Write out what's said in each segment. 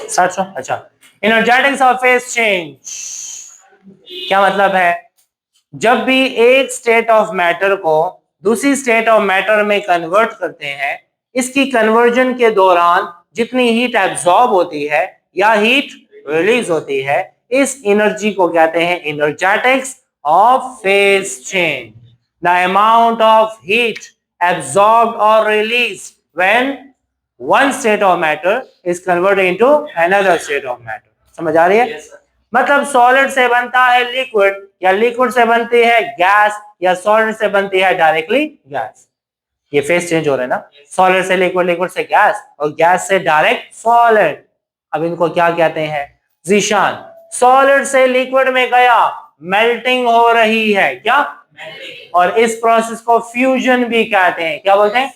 700। अच्छा, energetics of phase change क्या मतलब है? जब भी एक स्टेट ऑफ मैटर को दूसरी स्टेट ऑफ मैटर में कन्वर्ट करते हैं, इसकी कन्वर्जन के दौरान जितनी हीट एब्जॉर्ब होती है या हीट रिलीज होती है, इस एनर्जी को कहते हैं energetics of phase change. The amount of heat absorbed और release when one state of matter is converted into another state of matter। समझ आ रही है? मतलब सॉलिड से बनता है लिक्विड, या लिक्विड से बनती है गैस, या सॉलिड से बनती है डायरेक्टली गैस। ये फेस चेंज हो रहा है ना, सॉलिड से लिक्विड, लिक्विड से गैस, और गैस से डायरेक्ट सॉलिड। अब इनको क्या कहते हैं? जीशान, सॉलिड से लिक्विड में गया, मेल्टिंग हो रही है क्या? और इस प्रोसेस को फ्यूजन भी कहते हैं। क्या बोलते हैं?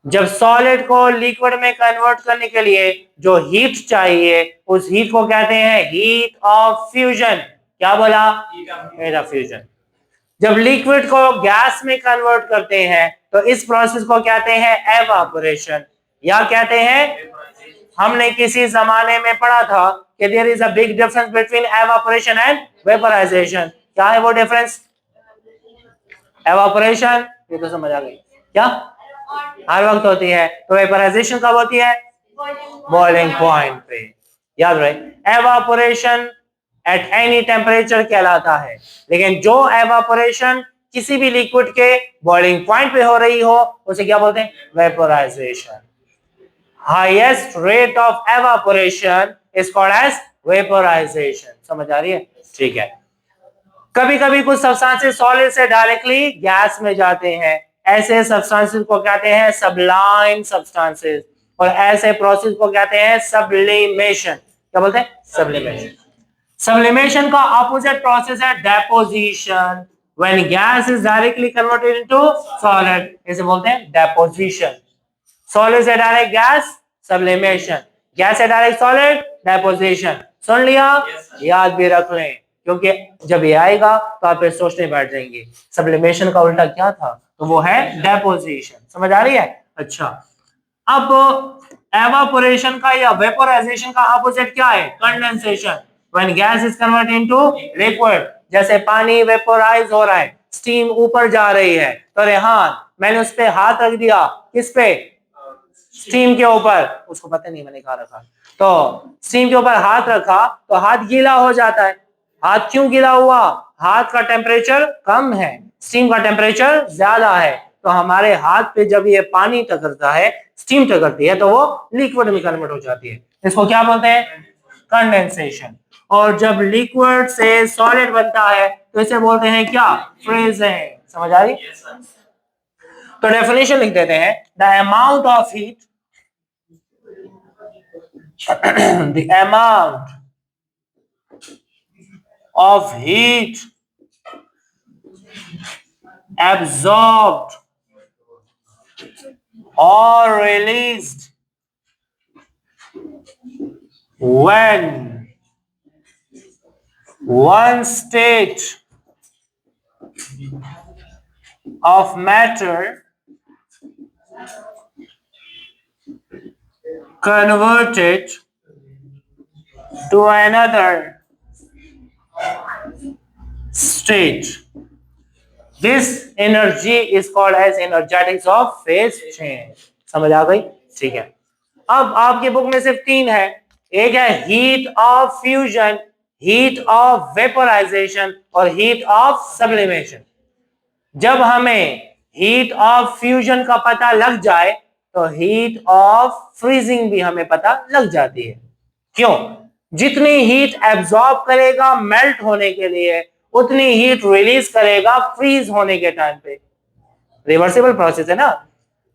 जब सॉलिड को लिक्विड में कन्वर्ट करने के लिए जो हीट चाहिए, उस हीट को कहते हैं हीट ऑफ फ्यूजन। क्या बोला? Heat of fusion. जब लिक्विड को गैस में कन्वर्ट करते हैं तो इस प्रोसेस को कहते हैं एवापोरेशन, या कहते हैं, हमने किसी जमाने में पढ़ा था कि there is a big difference between evaporation and vaporisation. क्या है वो डिफरेंस? एवापोरेशन, ये तो समझ आ गई, क्या हर वक्त होती है, तो वेपराइजेशन कब होती है? बॉइलिंग पॉइंट पे। याद रहे, एवापोरेशन एट एनी टेम्परेचर कहलाता है, लेकिन जो एवापोरेशन किसी भी लिक्विड के बॉइलिंग पॉइंट पे हो रही हो उसे क्या बोलते हैं? Vaporisation. Highest rate of evaporation is called as vaporisation. समझ आ रही है? ठीक है। कभी कभी कुछ सब्सटेंसेस सॉलिड से डायरेक्टली गैस में जाते हैं, ऐसे सब्सटेंसेस को कहते हैं सब्लाइम सब्सटेंसेस, और ऐसे प्रोसेस को कहते हैं सब्लिमेशन। क्या बोलते हैं? सब्लिमेशन। सब्लिमेशन का ऑपोजिट प्रोसेस है deposition. When gas is directly converted into solid, इसे बोलते हैं डेपोजिशन। सॉलिड से डायरेक्ट गैस, सब्लिमेशन। गैस से डायरेक्ट सॉलिड, डेपोजिशन। सुन लिया? याद भी रख लें, क्योंकि जब ये आएगा तो आप सोचने बैठ जाएंगे सब्लिमेशन का उल्टा क्या था, तो वो है डेपोजिशन। समझ आ रही है? अच्छा, अब एवापोरेशन का या वेपोराइजेशन का ऑपोजिट क्या है? Condensation. When gas is converted into liquid, जैसे पानी वेपोराइज हो रहा है, स्टीम ऊपर जा रही है, तो रेहान मैंने उस पे हाथ रख दिया, किस पे? स्टीम के ऊपर। उसको पता नहीं मैंने कहा रखा, तो स्टीम के ऊपर हाथ रखा तो हाथ गीला हो जाता है। हाथ क्यों गीला हुआ? हाथ का टेम्परेचर कम है, स्टीम का टेम्परेचर ज्यादा है, तो हमारे हाथ पे जब ये पानी टकरता है, स्टीम टकरती है, तो वो लिक्विड में कन्वर्ट हो जाती है। इसको क्या बोलते हैं? कंडेंसेशन। और जब लिक्विड से सॉलिड बनता है तो इसे बोलते हैं क्या? फ्रीजिंग। समझ आ रही? तो डेफिनेशन लिख देते हैं, the amount of heat the amount of heat absorbed or released when one state of matter converted to another state. This energy is called as energetics of phase change। समझ आ गई? ठीक है। अब आपकी बुक में सिर्फ 3 है, एक है heat of fusion, heat of vaporisation और हीट ऑफ सब्लिमेशन। जब हमें हीट ऑफ फ्यूजन का पता लग जाए तो हीट ऑफ फ्रीजिंग भी हमें पता लग जाती है। क्यों? जितनी हीट एब्जॉर्ब करेगा मेल्ट होने के लिए, उतनी हीट रिलीज करेगा फ्रीज होने के टाइम पे। रिवर्सिबल प्रोसेस है ना।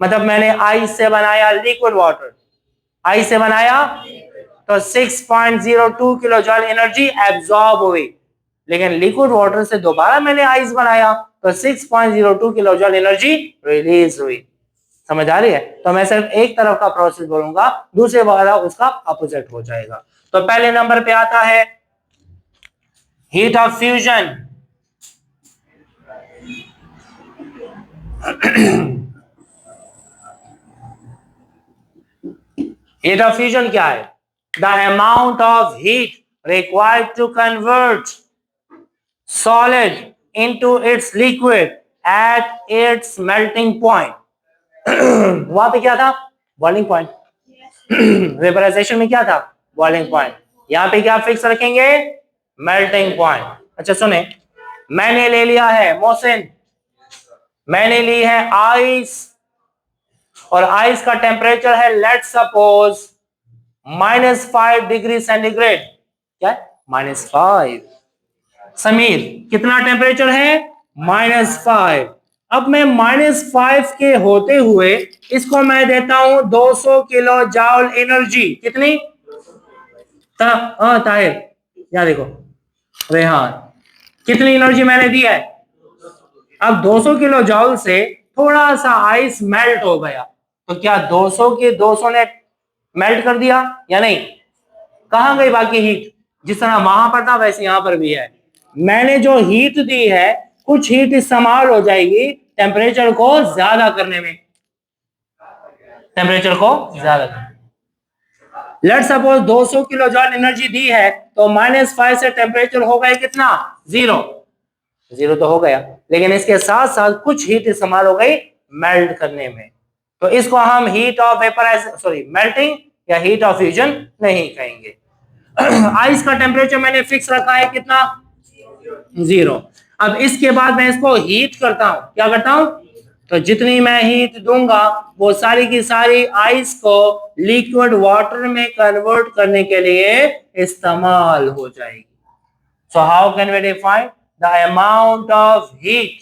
मतलब मैंने आइस से बनाया लिक्विड वाटर, आइस से बनाया तो 6.02 किलो जॉल एनर्जी एब्जॉर्ब हुई, लेकिन लिक्विड वाटर से दोबारा मैंने आइस बनाया तो 6.02 किलो जॉल एनर्जी रिलीज हुई। समझ आ रही है? तो मैं सिर्फ एक तरफ का प्रोसेस बोलूंगा, दूसरे वाला उसका अपोजिट हो जाएगा। तो पहले नंबर पे आता है heat of fusion. Heat of fusion क्या है? The amount of heat required to convert solid into its liquid at its melting point. वहां पे क्या था? Boiling point. वेपराइजेशन में क्या था? Boiling point. यहाँ पे क्या फिक्स रखेंगे? Melting point. अच्छा सुने, मैंने ले लिया है मोहसिन, मैंने ली है आइस, और आइस का टेम्परेचर है लेट सपोज -5 डिग्री सेंटीग्रेड. क्या है? -5. समीर कितना टेम्परेचर है? -5. अब मैं -5 के होते हुए इसको मैं देता हूं 200 किलो जाउल एनर्जी. कितनी? हाँ ताहिर, यहाँ देखो, रेहान, कितनी एनर्जी मैंने दी है? अब 200 किलो जाउल से थोड़ा सा आइस मेल्ट हो गया, तो क्या 200 के 200 ने मेल्ट कर दिया या नहीं? कहां गई बाकी हीट? जिस तरह वहां पर था वैसे यहां पर भी है. मैंने जो हीट दी है, कुछ हीट इस्तेमाल हो जाएगी टेम्परेचर को ज्यादा करने में. टेम्परेचर को ज्यादा करने, let suppose 200 kilo joule energy दी है, तो -5 से टेम्परेचर हो गया कितना? 0. 0 तो हो गया, लेकिन इसके साथ साथ कुछ हीट इस्तेमाल हो गई मेल्ट करने में. तो इसको हम heat of vaporise sorry melting या हीट ऑफ फ्यूजन नहीं कहेंगे. आइस का टेम्परेचर मैंने फिक्स रखा है कितना? 0. अब इसके बाद मैं इसको हीट करता हूं. क्या करता हूं? तो जितनी मैं हीट दूंगा वो सारी की सारी आइस को लिक्विड वाटर में कन्वर्ट करने के लिए इस्तेमाल हो जाएगी. So how can we define the amount of heat?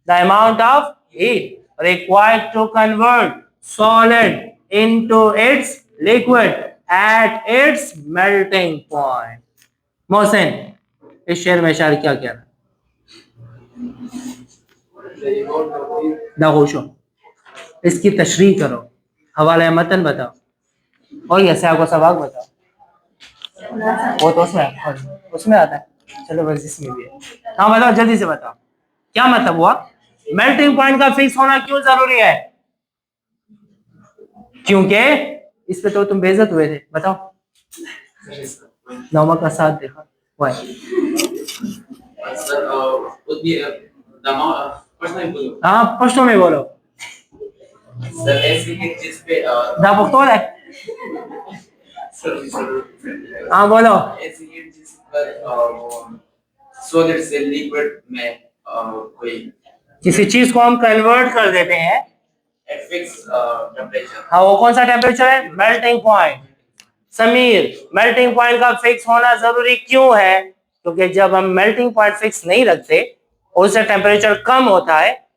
The amount of heat required to convert solid into its liquid at its melting point. Mohsin, इस शेर में शायर क्या कह रहा है? दागोशो, इसकी तशरीह करो, हवाला मतन बताओ, और ये आपको सवाल बताओ. वो तो उसमें आता है. चलो बस इसमें भी है. हाँ बताओ, जल्दी से बताओ, क्या मतलब हुआ? मेल्टिंग पॉइंट का फिक्स होना क्यों जरूरी है? क्योंकि इस पे तो तुम बेइज्जत हुए थे. बताओ, नौमा का साथ देखा. हाँ पश्तो में बोलो. सर ऐसी एक चीज पे है. हाँ बोलो. ऐसी एक चीज पर सॉलिड से लिक्विड में कोई किसी चीज को हम कन्वर्ट कर देते हैं एट फिक्स टेम्परेचर. हाँ, वो कौन सा टेम्परेचर है? Melting point. Sameer, melting point का फिक्स होना जरूरी क्यों है? क्योंकि जब हम मेल्टिंग पॉइंट फिक्स नहीं रखते, उससे टेम्परेचर कम होता है.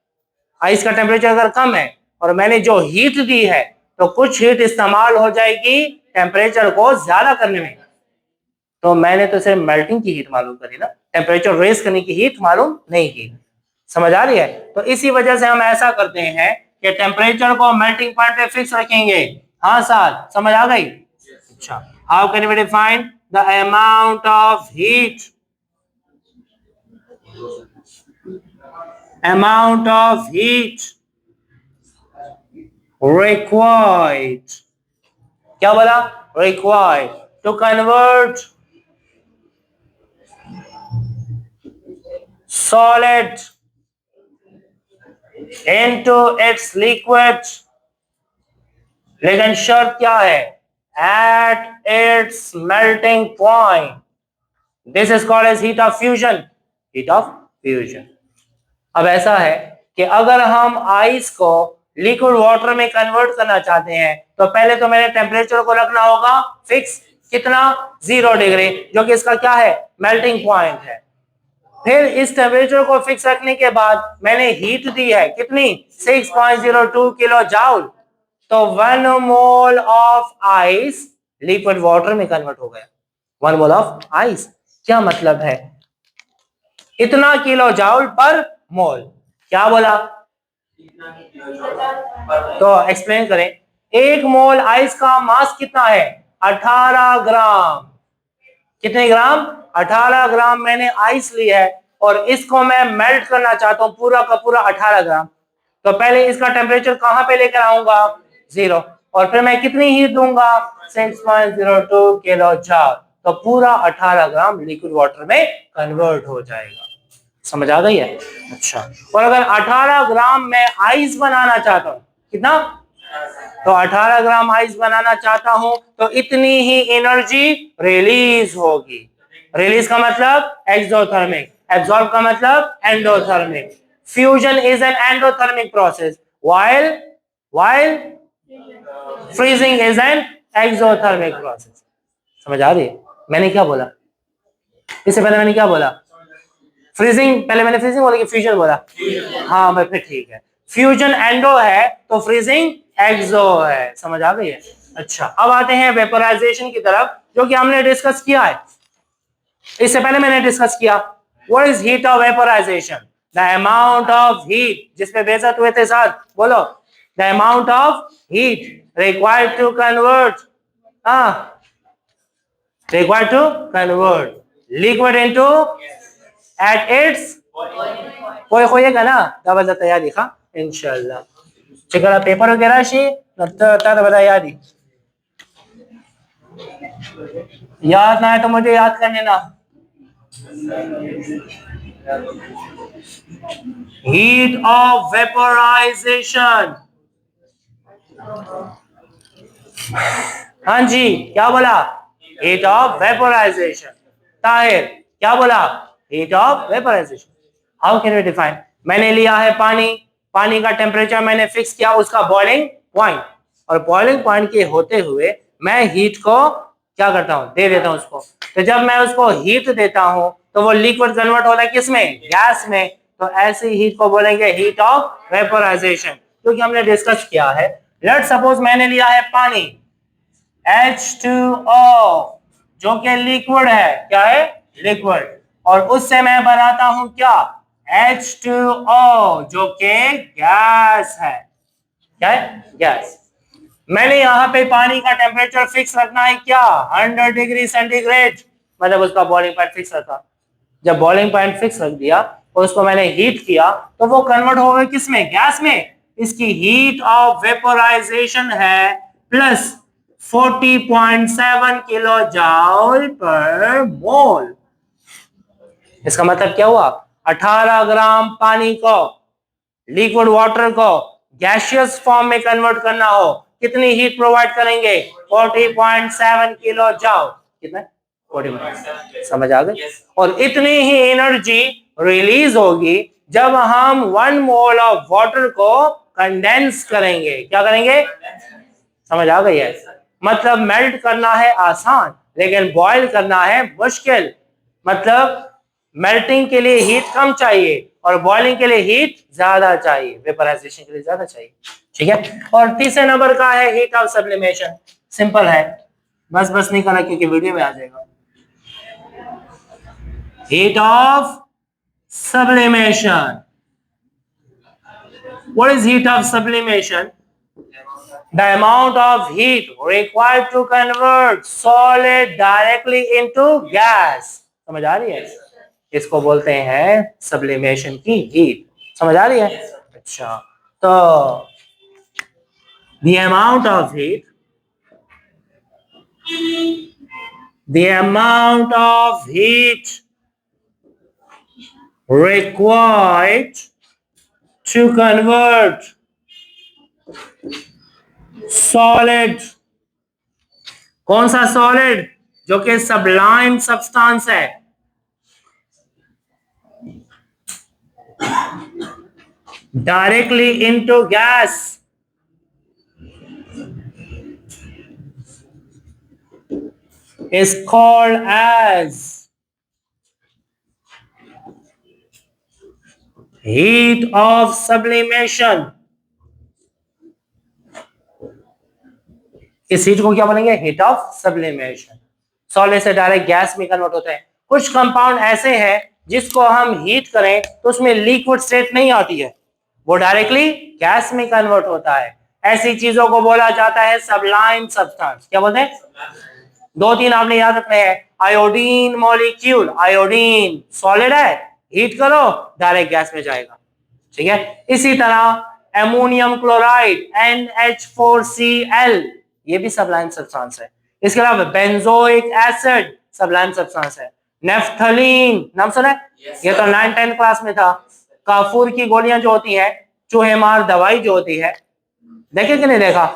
आइस का टेम्परेचर अगर कम है और मैंने जो हीट दी है, तो कुछ हीट इस्तेमाल हो जाएगी टेम्परेचर को ज्यादा करने में. तो मैंने तो सिर्फ मेल्टिंग की हीट मालूम करी ना, टेम्परेचर रेज करने की हीट मालूम नहीं की. समझ आ रही है? तो इसी वजह से हम ऐसा करते हैं कि टेम्परेचर को मेल्टिंग पॉइंट पे फिक्स रखेंगे. हाँ सर, समझ आ गई? अच्छा, how can we define the amount of heat? Amount of heat required. क्या बोला? required to convert solid into its liquid. लेकिन शर्त क्या है? at its melting point. This is called as heat of fusion. heat of fusion. अब ऐसा है कि अगर हम आइस को लिक्विड वाटर में कन्वर्ट करना चाहते हैं, तो पहले तो मेरे टेम्परेचर को रखना होगा फिक्स. कितना? 0 डिग्री, जो कि इसका क्या है? मेल्टिंग पॉइंट है. फिर इस टेम्परेचर को फिक्स रखने के बाद मैंने हीट दी है कितनी? 6.02 किलो जाउल. तो 1 mole of ice liquid water में कन्वर्ट हो गया. 1 मोल ऑफ आइस. क्या मतलब है? इतना किलो जाउल पर मोल. क्या बोला? तो एक्सप्लेन करें. 1 मोल आइस का मास कितना है? 18 ग्राम. कितने ग्राम? 18 ग्राम मैंने आइस ली है, और इसको मैं मेल्ट करना चाहता हूं पूरा का पूरा 18 ग्राम. तो पहले इसका टेम्परेचर कहां पे लेकर आऊंगा? 0. और फिर मैं कितनी हीट दूंगा 6.02 किलो जूल, तो पूरा 18 ग्राम लिक्विड वाटर में कन्वर्ट हो जाएगा। समझ आ गई है? अच्छा, और अगर 18 ग्राम में आइस बनाना चाहता हूं, कितना, तो 18 ग्राम आइस बनाना चाहता हूं तो इतनी ही एनर्जी रिलीज होगी। रिलीज का मतलब एक्सोथर्मिक, एब्जॉर्ब का मतलब endothermic. Fusion is an endothermic process while freezing is an exothermic process। समझ आ रही है? मैंने क्या बोला इससे पहले? मैंने क्या बोला? फ्रीजिंग, पहले मैंने फ्रीजिंग बोला कि फ्यूजन बोला? हाँ भाई, फिर ठीक है। फ्यूजन एंडो है तो फ्रीजिंग एक्सो है। समझ आ गई है? अच्छा, अब आते हैं वेपोराइजेशन की तरफ, जो कि हमने डिस्कस किया है। इससे पहले मैंने डिस्कस किया what is heat of vaporisation, the amount of heat, जिसपे बेइज्जत हुए थे साथ, बोलो, the amount of heat required to convert, required to convert liquid into at its कोई होएगा ना दावत तैयारी खा इंशाल्लाह चकला पेपर वगैरह शी नता बता याद ना है तो मुझे याद करने ना। heat of vaporization, हाँ जी क्या बोला? heat of vaporization। ताहिर क्या बोला? heat of vaporization। how can we define? मैंने लिया है पानी, पानी का टेम्परेचर मैंने फिक्स किया, उसका बॉइलिंग पॉइंट, और बॉइलिंग पॉइंट के होते हुए मैं हीट को क्या करता हूँ, दे देता हूँ उसको। तो जब मैं उसको हीट देता हूँ तो वो लिक्विड कन्वर्ट होता है किसमें? गैस में। तो ऐसी हीट को बोलेंगे हीट ऑफ वेपोराइजेशन, क्योंकि हमने डिस्कस किया है। लेट्स सपोज मैंने लिया है पानी H2O, जो कि लिक्विड है, क्या है? लिक्विड, और उससे मैं बनाता हूं क्या? H2O, जो कि गैस है। क्या है? गैस। मैंने यहां पे पानी का टेम्परेचर फिक्स रखना है क्या? 100 डिग्री सेंटीग्रेड, मतलब उसका बॉइलिंग पॉइंट फिक्स रखा। जब बॉइलिंग पॉइंट फिक्स रख दिया और उसको मैंने हीट किया तो वो कन्वर्ट हो गया किसमें? गैस में। इसकी हीट ऑफ वेपोराइजेशन है plus 40.7 kilo joule per mole. इसका मतलब क्या हुआ? 18 ग्राम पानी को, लिक्विड वाटर को गैसियस फॉर्म में कन्वर्ट करना हो, कितनी हीट प्रोवाइड करेंगे? 40.7 किलो जूल। कितना? 40। समझ आ गई? और इतनी ही एनर्जी रिलीज होगी जब हम 1 मोल ऑफ वाटर को कंडेंस करेंगे। क्या करेंगे? समझ आ गई है? मतलब मेल्ट करना है आसान, लेकिन बॉयल करना है मुश्किल। मतलब मेल्टिंग के लिए हीट कम चाहिए और बॉइलिंग के लिए हीट ज्यादा चाहिए, वेपोराइजेशन के लिए ज्यादा चाहिए। ठीक है? और तीसरे नंबर का है हीट ऑफ सब्लिमेशन। सिंपल है, बस नहीं करना क्योंकि वीडियो में आ जाएगा। Heat of sublimation, what is heat of sublimation? The amount of heat required to convert solid directly into gas। समझ आ रही है? इसको बोलते हैं सब्लिमेशन की हीट। समझ आ रही है? अच्छा, तो the amount of heat required to convert solid, कौन सा सॉलिड? जो कि सबलाइम सब्सटेंस है, directly into gas, is called as heat of sublimation। इस हीट को क्या बोलेंगे? Heat of sublimation. सॉलिड से डायरेक्ट गैस में कन्वर्ट होता है। कुछ कंपाउंड ऐसे हैं जिसको हम हीट करें तो उसमें लिक्विड स्टेट नहीं आती है, वो डायरेक्टली गैस में कन्वर्ट होता है। ऐसी चीजों को बोला जाता है सबलाइम सब्सटेंस। क्या बोलते हैं? 2-3 आपने याद रखने हैं। आयोडीन मॉलिक्यूल, आयोडीन सॉलिड है, हीट करो डायरेक्ट गैस में जाएगा। ठीक है? इसी तरह एमोनियम क्लोराइड NH4Cl, ये भी सबलाइन सब्सटेंस है। इसके अलावा बेंजोइक एसिड सबलाइन सब्सटेंस है। नेफ्थलीन नाम सुना है? ये तो 9-10 क्लास में था। काफूर की गोलियां जो होती है, चूहे मार दवाई जो होती है, देखे कि नहीं देखा?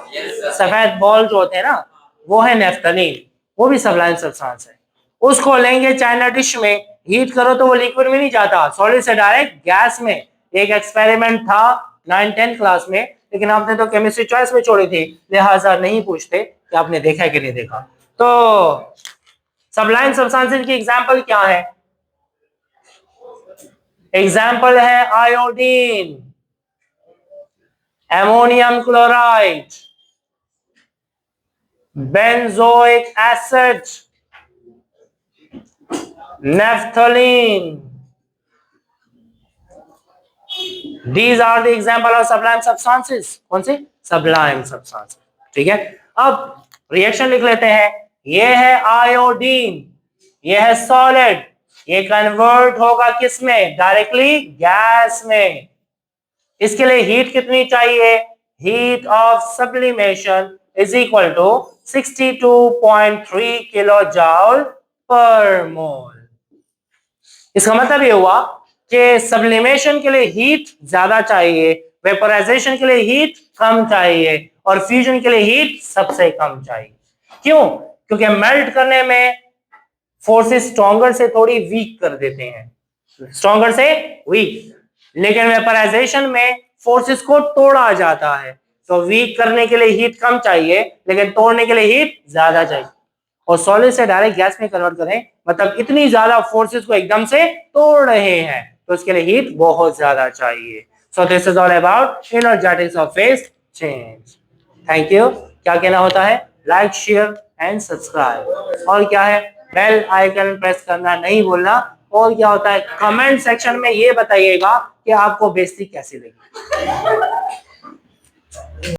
सफेद बॉल जो होते हैं ना, वो है नेफ्थलीन, वो भी सबलाइन सब्सटेंस है। उसको लेंगे चाइना डिश में, हीट करो तो वो लिक्विड में नहीं जाता, सॉलिड से डायरेक्ट गैस में। एक एक्सपेरिमेंट था 9-10 क्लास में, लेकिन आपने तो केमिस्ट्री चॉइस में छोड़ी थी, लिहाजा नहीं पूछते कि आपने देखा कि नहीं देखा। तो सबलाइन सब्सटेंसेस की एग्जांपल क्या है? एग्जांपल है iodine, ammonium chloride, benzoic acid, naphthalene. These are the example of sublime substances. कौन सी? Sublime substances. ठीक है, अब रिएक्शन लिख लेते हैं। ये है आयोडीन, ये है सॉलिड, ये कन्वर्ट होगा किस में? डायरेक्टली गैस में। इसके लिए हीट कितनी चाहिए? Heat of sublimation is equal to 62.3 kilo joule per mole. इसका मतलब ये हुआ कि सब्लिमेशन के लिए हीट ज्यादा चाहिए, वेपोराइजेशन के लिए हीट कम चाहिए, और फ्यूजन के लिए हीट सबसे कम चाहिए। क्यों? क्योंकि मेल्ट करने में फोर्सेस स्ट्रॉन्गर से थोड़ी वीक कर देते हैं, स्ट्रॉन्गर से वीक, लेकिन वेपोराइजेशन में फोर्सेस को तोड़ा जाता है। तो वीक करने के लिए हीट कम चाहिए, लेकिन तोड़ने के लिए हीट ज्यादा चाहिए। और सॉलिड से डायरेक्ट गैस में कन्वर्ट करें, मतलब इतनी ज्यादा फोर्सेस को एकदम से तोड़ रहे हैं, तो उसके लिए हीट बहुत ज्यादा चाहिए। So this is all about energetics of phase change. Thank you. क्या कहना होता है? Like, share and subscribe. और क्या है? बेल आइकन प्रेस करना नहीं भूलना। और क्या होता है? कमेंट सेक्शन में ये बताइएगा कि आपको बेइज्जती कैसी लगी।